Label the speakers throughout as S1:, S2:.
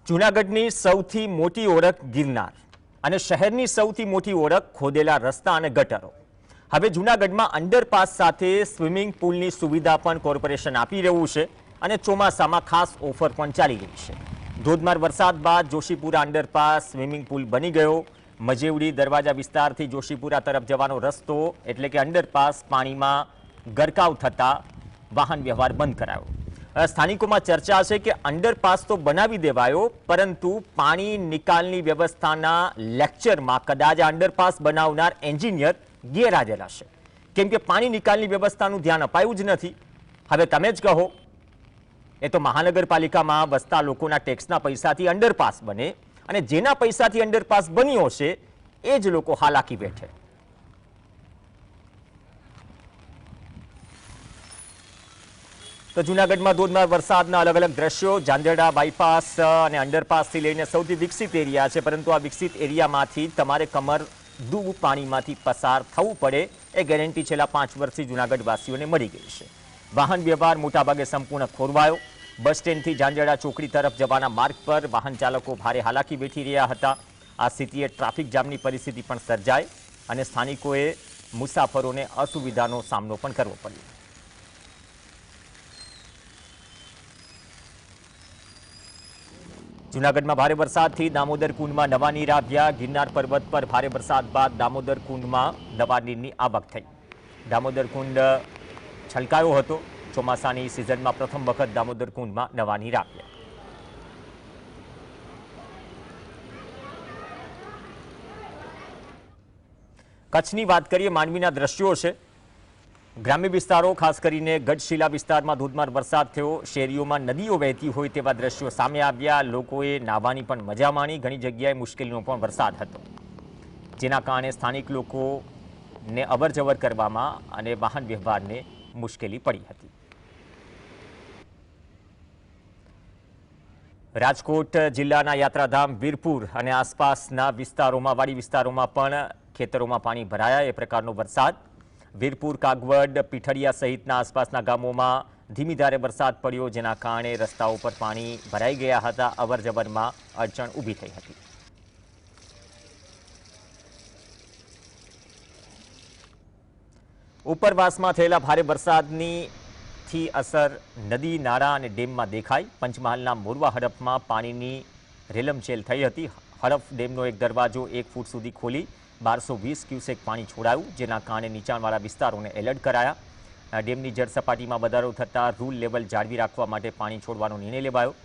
S1: જૂનાગઢની સૌથી મોટી ઓળખ ગિરનાર અને શહેરની સૌથી મોટી ઓળખ ખોદેલા રસ્તા અને ગટરો. હવે જૂનાગઢમાં અંડરપાસ સાથે સ્વિમિંગ પૂલની સુવિધા પણ કોર્પોરેશન આપી રહ્યું છે અને ચોમાસામાં ખાસ ઓફર પણ ચાલી રહી છે. ધોધમાર વરસાદ બાદ જોશીપુરા અંડરપાસ સ્વિમિંગ પૂલ બની ગયો. મજેવડી દરવાજા વિસ્તારથી જોશીપુરા તરફ જવાનો રસ્તો એટલે કે અંડરપાસ પાણીમાં ગરકાવ થતા વાહન વ્યવહાર બંધ કરાયો. સ્થાનિકોમાં ચર્ચા છે કે અંડરપાસ તો બનાવી દેવાયો, પરંતુ પાણી નિકાલની વ્યવસ્થાના લેક્ચરમાં કદાચ અંડરપાસ બનાવનાર એન્જિનિયર ગેરહાજર હશે, કેમ કે પાણી નિકાલની વ્યવસ્થાનું ધ્યાન અપાયું જ નથી. હવે તમે જ કહો, એ તો મહાનગરપાલિકામાં વસતા લોકોના ટેક્સના પૈસાથી અંડરપાસ બને અને જેના પૈસાથી અંડરપાસ બન્યો છે એ જ લોકો હાલાકી વેઠે. તો જૂનાગઢમાં ધોધમાર વરસાદના અલગ અલગ દ્રશ્યો. ઝાંઝરડા બાયપાસ અને અંડરપાસથી લઈને સૌથી વિકસિત એરિયા છે, પરંતુ આ વિકસિત એરિયામાંથી તમારે કમર ડૂબ પાણીમાંથી પસાર થવું પડે એ ગેરંટી છેલ્લા 5 વર્ષથી જૂનાગઢવાસીઓને મળી ગઈ છે. વાહન વ્યવહાર મોટાભાગે સંપૂર્ણ ખોરવાયો. બસ સ્ટેન્ડથી ઝાંઝરડા ચોકડી તરફ જવાના માર્ગ પર વાહન ચાલકો ભારે હાલાકી વેઠી રહ્યા હતા. આ સ્થિતિએ ટ્રાફિક જામની પરિસ્થિતિ પણ સર્જાય અને સ્થાનિકોએ મુસાફરોને અસુવિધાનો સામનો પણ કરવો પડ્યો. જૂનાગઢમાં ભારે વરસાદથી દામોદર કુંડમાં નવા નીર આવ્યા. ગિરનાર પર્વત પર ભારે વરસાદ બાદ દામોદર કુંડમાં નવા નીરની આવક થઈ. દામોદર કુંડ છલકાયો હતો. ચોમાસાની સિઝનમાં પ્રથમ વખત દામોદર કુંડમાં નવા નીર આવ્યા. કચ્છની વાત કરીએ, માંડવીના દ્રશ્યો છે. ગ્રામ્ય વિસ્તારો, ખાસ કરીને ગઢશીલા વિસ્તારમાં ધોધમાર વરસાદ થયો. શેરીઓમાં નદીઓ વહેતી હોય તેવા દ્રશ્યો સામે આવ્યા. લોકોએ નાહવાની પણ મજા માણી. ઘણી જગ્યાએ મુશ્કેલીનો પણ વરસાદ હતો, જેના કારણે સ્થાનિક લોકોને અવરજવર કરવામાં અને વાહન વ્યવહારને મુશ્કેલી પડી હતી. રાજકોટ જિલ્લાના યાત્રાધામ વીરપુર અને આસપાસના વિસ્તારોમાં, વાડી વિસ્તારોમાં પણ ખેતરોમાં પાણી ભરાયા. એ પ્રકારનો વરસાદ. વીરપુર, કાગવડ, પીઠડિયા સહિતના આસપાસના ગામોમાં ધીમી ધારે વરસાદ પડ્યો, જેના કારણે રસ્તાઓ પર પાણી ભરાઈ ગયા હતા. અવરજવરમાં અડચણ ઊભી થઈ હતી. ઉપરવાસમાં થયેલા ભારે વરસાદની અસર નદી, નાળા અને ડેમમાં દેખાઈ. પંચમહાલના મોરવા હડફમાં પાણીની રેલમછેલ થઈ હતી. હડફ ડેમનો એક દરવાજો 1 ફૂટ સુધી ખોલી 1220 ક્યુસેક પાણી છોડાયું, જેના કારણે નીચાણવાળા વિસ્તારોને એલર્ટ કરાયા. ડેમની જળસપાટીમાં વધારો થતાં રૂલ લેવલ જાળવી રાખવા માટે પાણી છોડવાનો નિર્ણય લેવાયો.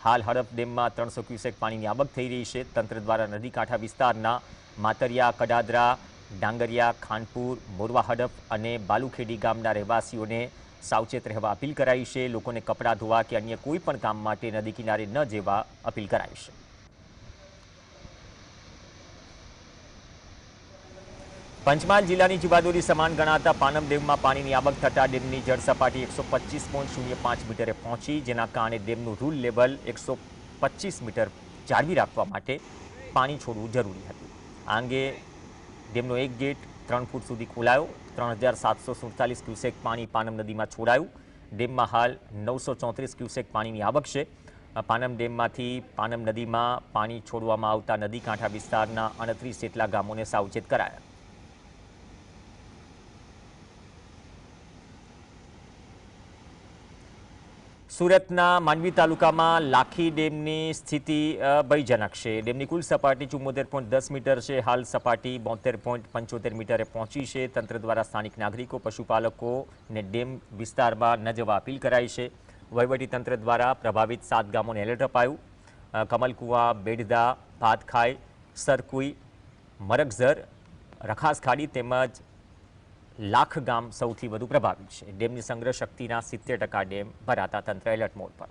S1: હાલ હડફ ડેમમાં 300 ક્યુસેક પાણીની આવક થઈ રહી છે. તંત્ર દ્વારા નદીકાંઠા વિસ્તારના માતરિયા, કડાદરા, ડાંગરિયા, ખાનપુર, મોરવા હડફ અને બાલુખેડી ગામના રહેવાસીઓને સાવચેત રહેવા અપીલ કરાઈ છે. લોકોને કપડાં ધોવા કે અન્ય કોઈ પણ કામ માટે નદી કિનારે ન જવા અપીલ કરાઈ છે. પંચમહાલ જિલ્લાની જીવાદોરી સમાન ગણાતા પાનમ ડેમમાં પાણીની આવક થતાં ડેમની જળસપાટી 125.05 મીટરે પહોંચી, જેના કારણે ડેમનું રૂલ લેવલ 125 મીટર જાળવી રાખવા માટે પાણી છોડવું જરૂરી હતું. આ અંગે ડેમનો એક ગેટ 3 ફૂટ સુધી ખોલાયો. 3747 ક્યુસેક પાણી પાનમ નદીમાં છોડાયું. ડેમમાં હાલ 934 ક્યુસેક પાણીની આવક છે. પાનમ ડેમમાંથી પાનમ નદીમાં પાણી છોડવામાં આવતા નદી કાંઠા વિસ્તારના 29 જેટલા ગામોને સાવચેત કરાયા. સુરતના માંડવી તાલુકામાં લાખી ડેમની સ્થિતિ ભયજનક છે. ડેમની કુલ સપાટી 74.10 મીટર છે. હાલ સપાટી 72.75 મીટરે પહોંચી છે. તંત્ર દ્વારા સ્થાનિક નાગરિકો, પશુપાલકોને ડેમ વિસ્તારમાં ન જવા અપીલ કરાઈ છે. વહીવટીતંત્ર દ્વારા પ્રભાવિત 7 ગામોને એલર્ટ અપાયું. કમલકુવા, બેડદા, ભાતખાઈ, સરકુઈ, મરગઝર, રખાસખાડી તેમજ લાખ ગામ સૌથી વધુ પ્રભાવિત છે. ડેમની સંગ્રહ શક્તિના 70% ડેમ ભરાતા તંત્ર એલર્ટ મોડ પર.